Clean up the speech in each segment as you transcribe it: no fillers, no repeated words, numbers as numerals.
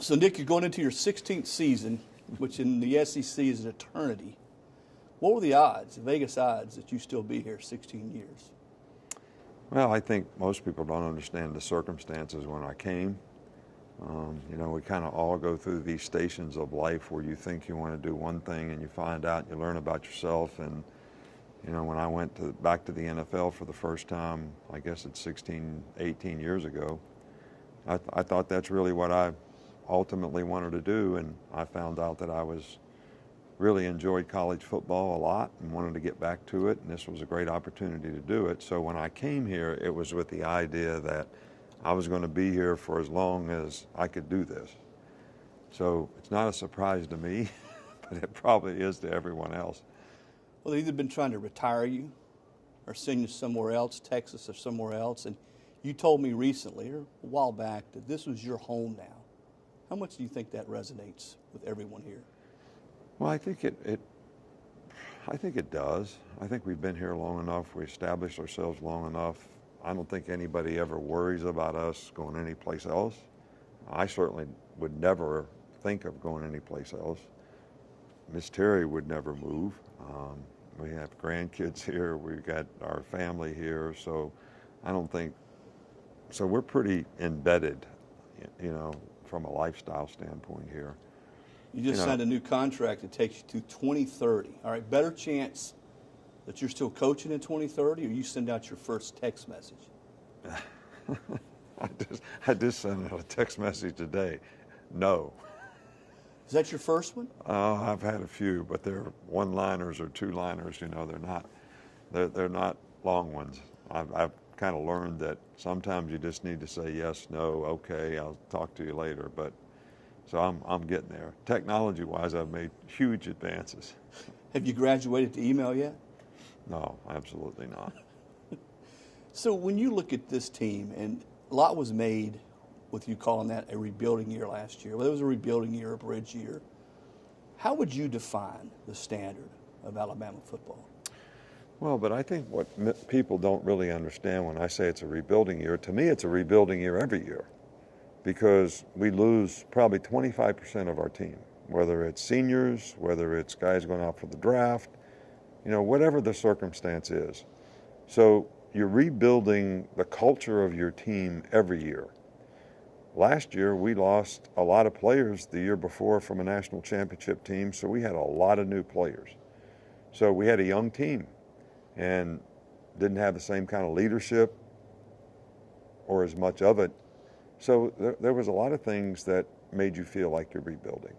So, Nick, you're going into your 16th season, which in the SEC is an eternity. What were the odds, the Vegas odds, that you still be here 16 years? Well, I think most people don't understand the circumstances when I came. We kind of all go through these stations of life where you think you want to do one thing and you find out, you learn about yourself. And, when I went back to the NFL for the first time, I guess it's 16, 18 years ago, I thought that's really what I ultimately wanted to do. And I found out that I really enjoyed college football a lot and wanted to get back to it, and this was a great opportunity to do it. So when I came here, it was with the idea that I was going to be here for as long as I could do this. So it's not a surprise to me, but it probably is to everyone else. Well, they've either been trying to retire you or send you somewhere else, Texas or somewhere else, and you told me recently, or a while back, that this was your home now. How much do you think that resonates with everyone here? Well, I think it does. I think we've been here long enough. We established ourselves long enough. I don't think anybody ever worries about us going anyplace else. I certainly would never think of going anyplace else. Miss Terry would never move. We have grandkids here. We've got our family here. So I don't think, so we're pretty embedded, from a lifestyle standpoint here. You just signed a new contract that takes you to 2030. All right, better chance that you're still coaching in 2030, or you send out your first text message? I just sent out a text message today. No. Is that your first one? I've had a few, but they're one-liners or two-liners. They're not long ones. I've kind of learned that sometimes you just need to say yes, no, okay, I'll talk to you later. But so I'm getting there. Technology-wise, I've made huge advances. Have you graduated to email yet? No, absolutely not. So when you look at this team, and a lot was made with you calling that a rebuilding year last year. Well, it was a rebuilding year, a bridge year. How would you define the standard of Alabama football? Well, but I think what people don't really understand when I say it's a rebuilding year, to me it's a rebuilding year every year, because we lose probably 25% of our team, whether it's seniors, whether it's guys going out for the draft, whatever the circumstance is. So you're rebuilding the culture of your team every year. Last year, we lost a lot of players the year before from a national championship team, so we had a lot of new players. So we had a young team and didn't have the same kind of leadership or as much of it. So there was a lot of things that made you feel like you're rebuilding.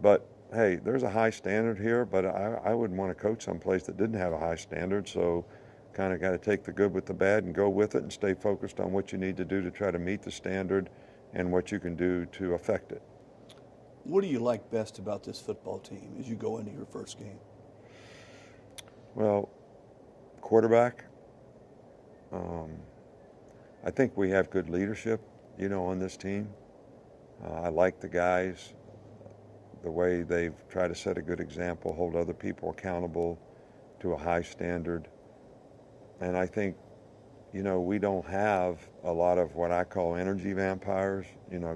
But hey, there's a high standard here, but I wouldn't want to coach someplace that didn't have a high standard. So kind of got to take the good with the bad and go with it and stay focused on what you need to do to try to meet the standard and what you can do to affect it. What do you like best about this football team as you go into your first game? Well, quarterback. I think we have good leadership, on this team. I like the guys, the way they've tried to set a good example, hold other people accountable to a high standard. And I think, we don't have a lot of what I call energy vampires,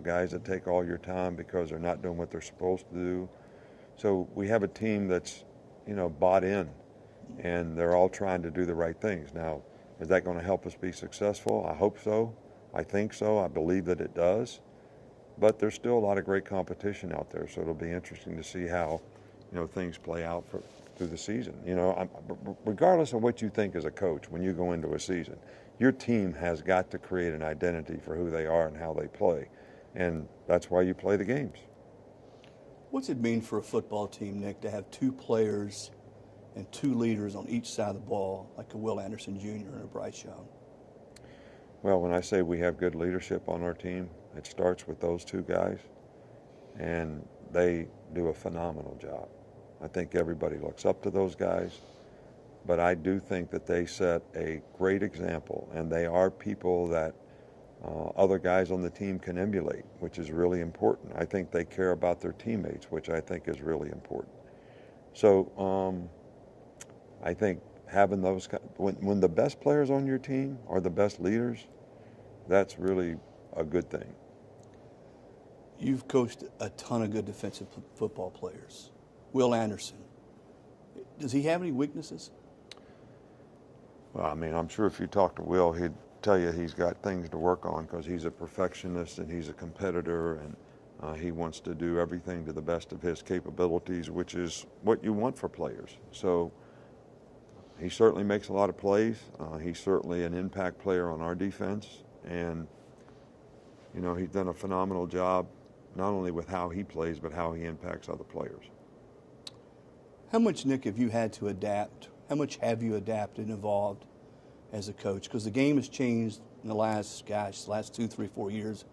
guys that take all your time because they're not doing what they're supposed to do. So we have a team that's, bought in, and they're all trying to do the right things. Now, is that going to help us be successful? I hope so. I think so. I believe that it does. But there's still a lot of great competition out there, so it'll be interesting to see how, things play out through the season. Regardless of what you think as a coach when you go into a season, your team has got to create an identity for who they are and how they play, and that's why you play the games. What's it mean for a football team, Nick, to have two players and two leaders on each side of the ball, like a Will Anderson Jr. and a Bryce Young? Well, when I say we have good leadership on our team, it starts with those two guys, and they do a phenomenal job. I think everybody looks up to those guys, but I do think that they set a great example, and they are people that other guys on the team can emulate, which is really important. I think they care about their teammates, which I think is really important. So I think having those, when the best players on your team are the best leaders, that's really a good thing. You've coached a ton of good defensive football players. Will Anderson, does he have any weaknesses? Well, I mean, I'm sure if you talk to Will, he'd tell you he's got things to work on because he's a perfectionist and he's a competitor, and he wants to do everything to the best of his capabilities, which is what you want for players. So he certainly makes a lot of plays. He's certainly an impact player on our defense, and you know, he's done a phenomenal job not only with how he plays but how he impacts other players. How much, Nick, have you had to adapt? How much have you adapted and evolved as a coach? Because the game has changed in the last 2, 3, 4 years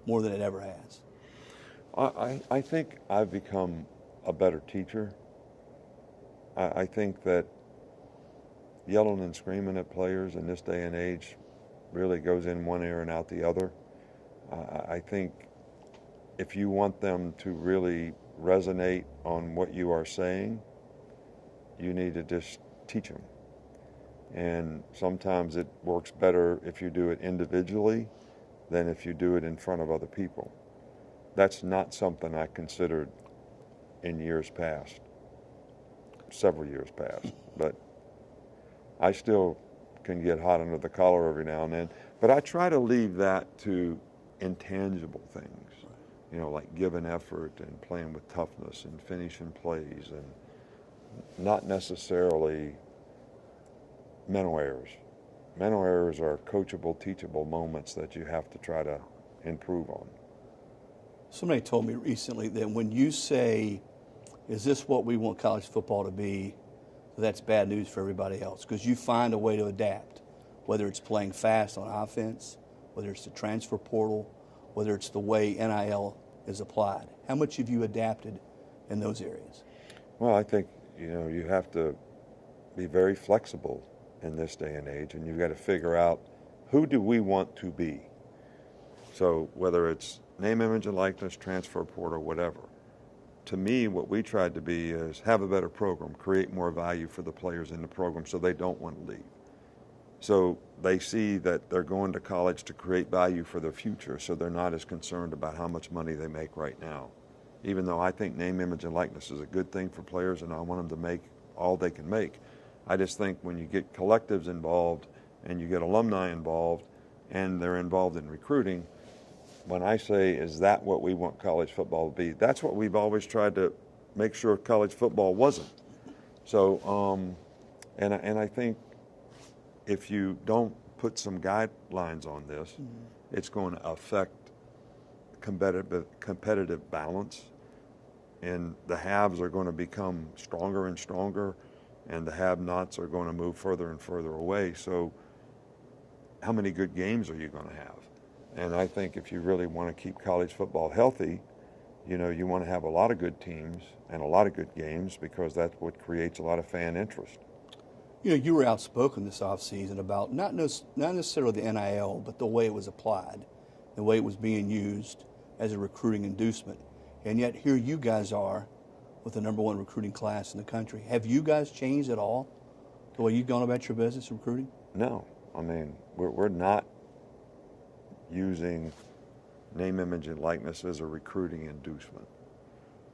more than it ever has. I think I've become a better teacher. I think that yelling and screaming at players in this day and age really goes in one ear and out the other. I think if you want them to really resonate on what you are saying, you need to just teach them. And sometimes it works better if you do it individually than if you do it in front of other people. That's not something I considered in years past, several years past. But I still can get hot under the collar every now and then. But I try to leave that to intangible things, you know, like giving effort and playing with toughness and finishing plays, and not necessarily mental errors. Mental errors are coachable, teachable moments that you have to try to improve on. Somebody told me recently that when you say, is this what we want college football to be, that's bad news for everybody else, because you find a way to adapt, whether it's playing fast on offense, whether it's the transfer portal, whether it's the way NIL is applied. How much have you adapted in those areas? Well, I think, you know, you have to be very flexible in this day and age, and you've got to figure out, who do we want to be? So whether it's name, image, and likeness, transfer portal, whatever. To me, what we tried to be is have a better program, create more value for the players in the program so they don't want to leave. So they see that they're going to college to create value for their future, so they're not as concerned about how much money they make right now. Even though I think name, image, and likeness is a good thing for players, and I want them to make all they can make. I just think when you get collectives involved and you get alumni involved and they're involved in recruiting, when I say, is that what we want college football to be, that's what we've always tried to make sure college football wasn't. So, and I think if you don't put some guidelines on this, it's going to affect competitive balance, and the haves are going to become stronger and stronger, and the have-nots are going to move further and further away. So how many good games are you going to have? And I think if you really want to keep college football healthy, you know, you want to have a lot of good teams and a lot of good games, because that's what creates a lot of fan interest. You know, you were outspoken this offseason about not necessarily the NIL, but the way it was applied, the way it was being used as a recruiting inducement. And yet here you guys are with the #1 recruiting class in the country. Have you guys changed at all the way you've gone about your business recruiting? No. I mean, we're not using name, image, and likeness as a recruiting inducement.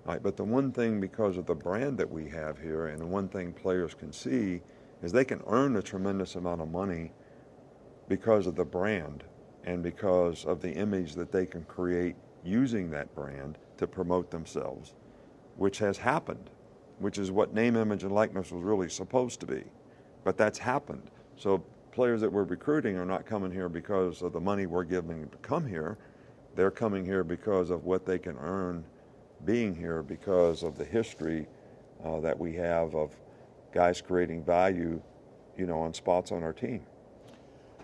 All right, but the one thing, because of the brand that we have here, and the one thing players can see, is they can earn a tremendous amount of money because of the brand and because of the image that they can create using that brand to promote themselves, which has happened, which is what name, image, and likeness was really supposed to be. But that's happened. So players that we're recruiting are not coming here because of the money we're giving to come here. They're coming here because of what they can earn being here, because of the history that we have of guys creating value, you know, on spots on our team.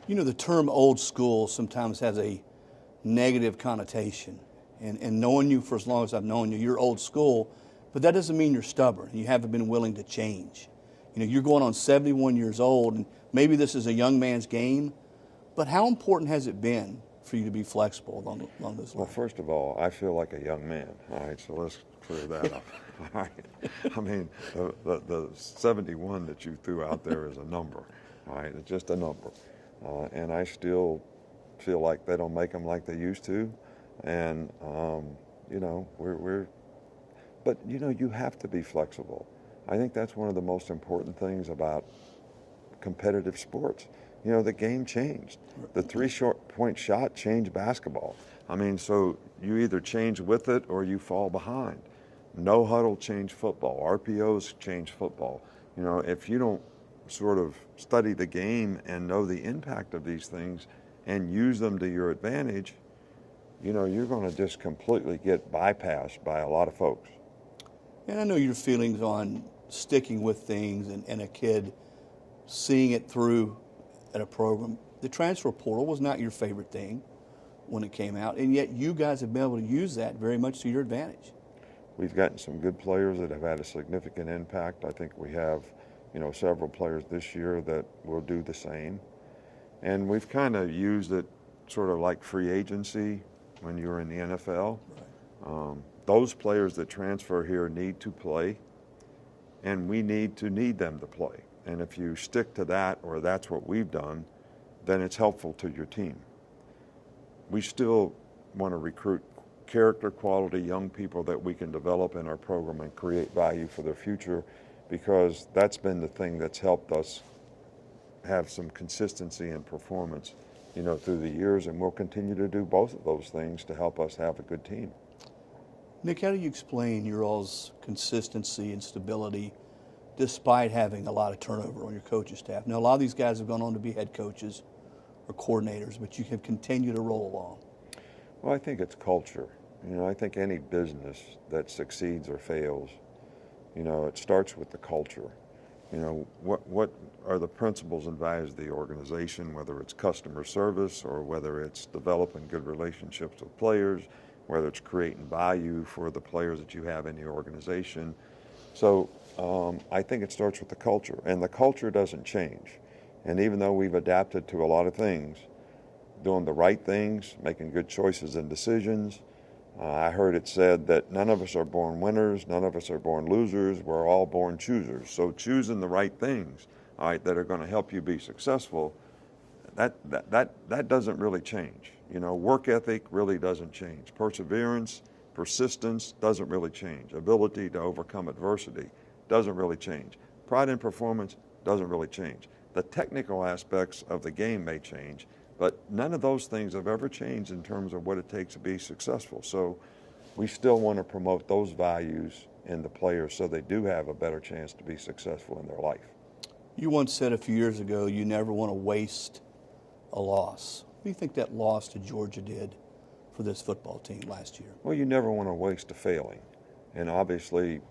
You know, the term old school sometimes has a negative connotation. And knowing you for as long as I've known you, you're old school, but that doesn't mean you're stubborn. You haven't been willing to change. You know, you're going on 71 years old, and maybe this is a young man's game, but how important has it been for you to be flexible along those lines? Well, first of all, I feel like a young man. All right, so let's clear that up. All right. I mean, the 71 that you threw out there is a number. All right, it's just a number. And I still feel like they don't make them like they used to. And you know, but you know, you have to be flexible. I think that's one of the most important things about competitive sports. You know, the game changed. The 3-point shot changed basketball. I mean, so you either change with it or you fall behind. No huddle changed football. RPOs changed football. You know, if you don't sort of study the game and know the impact of these things and use them to your advantage, you know, you're going to just completely get bypassed by a lot of folks. And I know your feelings on sticking with things and a kid seeing it through at a program. The transfer portal was not your favorite thing when it came out, and yet you guys have been able to use that very much to your advantage. We've gotten some good players that have had a significant impact. I think we have, you know, several players this year that will do the same. And we've kind of used it sort of like free agency when you were in the NFL. Right. Those players that transfer here need to play, and we need them to play. And if you stick to that, or that's what we've done, then it's helpful to your team. We still want to recruit character, quality young people that we can develop in our program and create value for their future, because that's been the thing that's helped us have some consistency in performance, you know, through the years, and we'll continue to do both of those things to help us have a good team. Nick, how do you explain your all's consistency and stability despite having a lot of turnover on your coaching staff? Now, a lot of these guys have gone on to be head coaches or coordinators, but you have continued to roll along. Well, I think it's culture. You know, I think any business that succeeds or fails, you know, it starts with the culture. You know, what are the principles and values of the organization, whether it's customer service or whether it's developing good relationships with players, whether it's creating value for the players that you have in the organization. So I think it starts with the culture, and the culture doesn't change. And even though we've adapted to a lot of things, doing the right things, making good choices and decisions, I heard it said that none of us are born winners, none of us are born losers, we're all born choosers. So choosing the right things, all right, that are going to help you be successful, that doesn't really change. You know, work ethic really doesn't change. Perseverance, persistence doesn't really change. Ability to overcome adversity doesn't really change. Pride in performance doesn't really change. The technical aspects of the game may change, but none of those things have ever changed in terms of what it takes to be successful. So we still want to promote those values in the players so they do have a better chance to be successful in their life. You once said a few years ago you never want to waste a loss. What do you think that loss to Georgia did for this football team last year? Well, you never want to waste a failing. And obviously,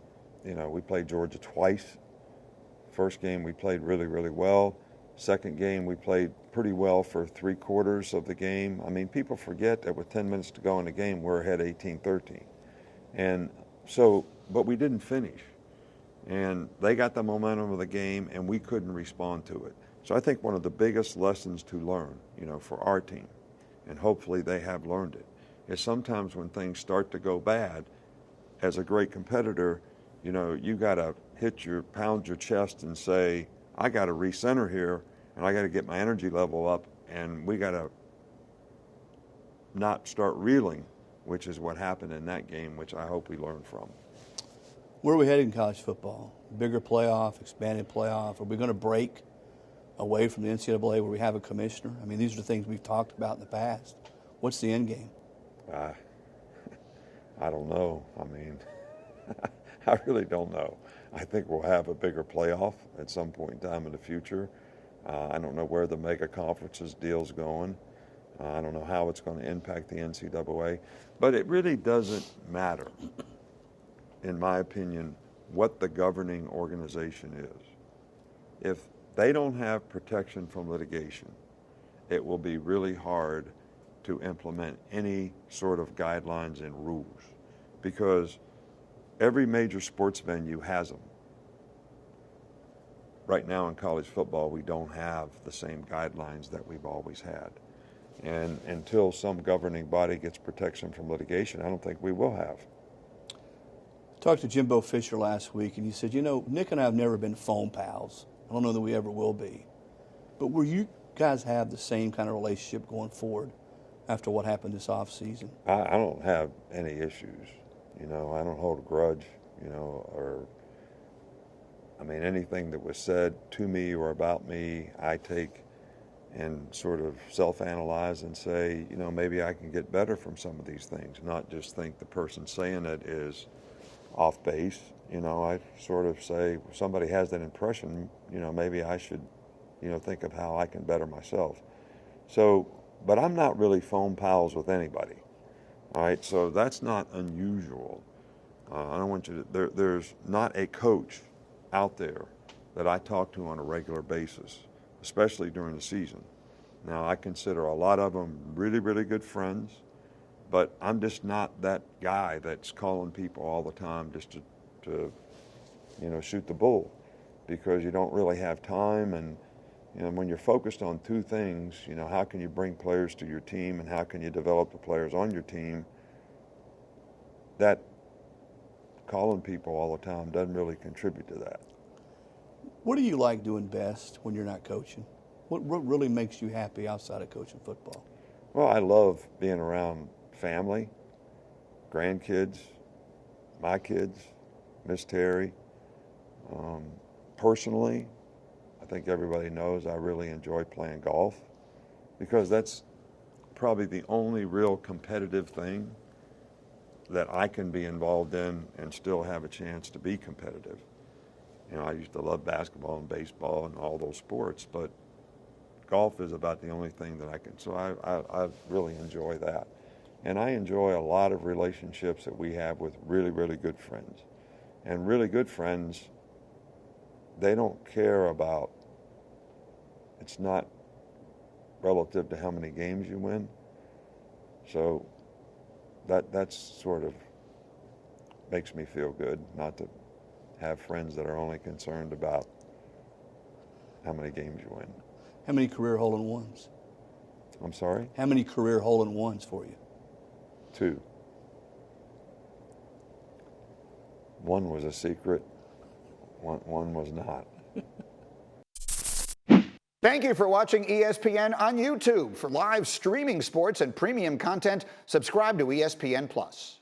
you know, we played Georgia twice. First game we played really, really well. Second game we played pretty well for 3/4 of the game. I mean, people forget that with 10 minutes to go in the game, we're ahead 18-13. And so, but we didn't finish. And they got the momentum of the game, and we couldn't respond to it. So I think one of the biggest lessons to learn, you know, for our team, and hopefully they have learned it, is sometimes when things start to go bad, as a great competitor, you know, you got to pound your chest and say, I got to recenter here, and I got to get my energy level up, and we got to not start reeling, which is what happened in that game, which I hope we learn from. Where are we headed in college football? Bigger playoff, expanded playoff? Are we going to break away from the NCAA where we have a commissioner? I mean, these are the things we've talked about in the past. What's the end game? I don't know. I mean, I really don't know. I think we'll have a bigger playoff at some point in time in the future. I don't know where the mega conferences deal's going. I don't know how it's going to impact the NCAA. But it really doesn't matter, in my opinion, what the governing organization is. If they don't have protection from litigation, it will be really hard to implement any sort of guidelines and rules, because every major sports venue has them. Right now in college football, we don't have the same guidelines that we've always had. And until some governing body gets protection from litigation, I don't think we will have. I talked to Jimbo Fisher last week, and he said, you know, Nick and I have never been phone pals. I don't know that we ever will be. But will you guys have the same kind of relationship going forward after what happened this offseason? I don't have any issues. You know, I don't hold a grudge, you know, or, I mean, anything that was said to me or about me, I take and sort of self-analyze and say, you know, maybe I can get better from some of these things, not just think the person saying it is off base. You know, I sort of say, if somebody has that impression, you know, maybe I should, you know, think of how I can better myself. So, but I'm not really phone pals with anybody. All right, so that's not unusual. I don't want you to, there's not a coach out there that I talk to on a regular basis, especially during the season. Now, I consider a lot of them really, really good friends, but I'm just not that guy that's calling people all the time just to you know, shoot the bull, because you don't really have time. And you know, when you're focused on two things, you know, how can you bring players to your team and how can you develop the players on your team, that calling people all the time doesn't really contribute to that. What do you like doing best when you're not coaching? What really makes you happy outside of coaching football? Well, I love being around family, grandkids, my kids, Miss Terry. Personally, I think everybody knows I really enjoy playing golf, because that's probably the only real competitive thing that I can be involved in and still have a chance to be competitive. You know, I used to love basketball and baseball and all those sports, but golf is about the only thing that I can, so I really enjoy that. And I enjoy a lot of relationships that we have with really, really good friends. And really good friends, they don't care about, it's not relative to how many games you win. So that's sort of makes me feel good, not to have friends that are only concerned about how many games you win. How many career hole-in-ones? I'm sorry? How many career hole-in-ones for you? 2. One was a secret, one was not. Thank you for watching ESPN on YouTube. For live streaming sports and premium content, subscribe to ESPN+.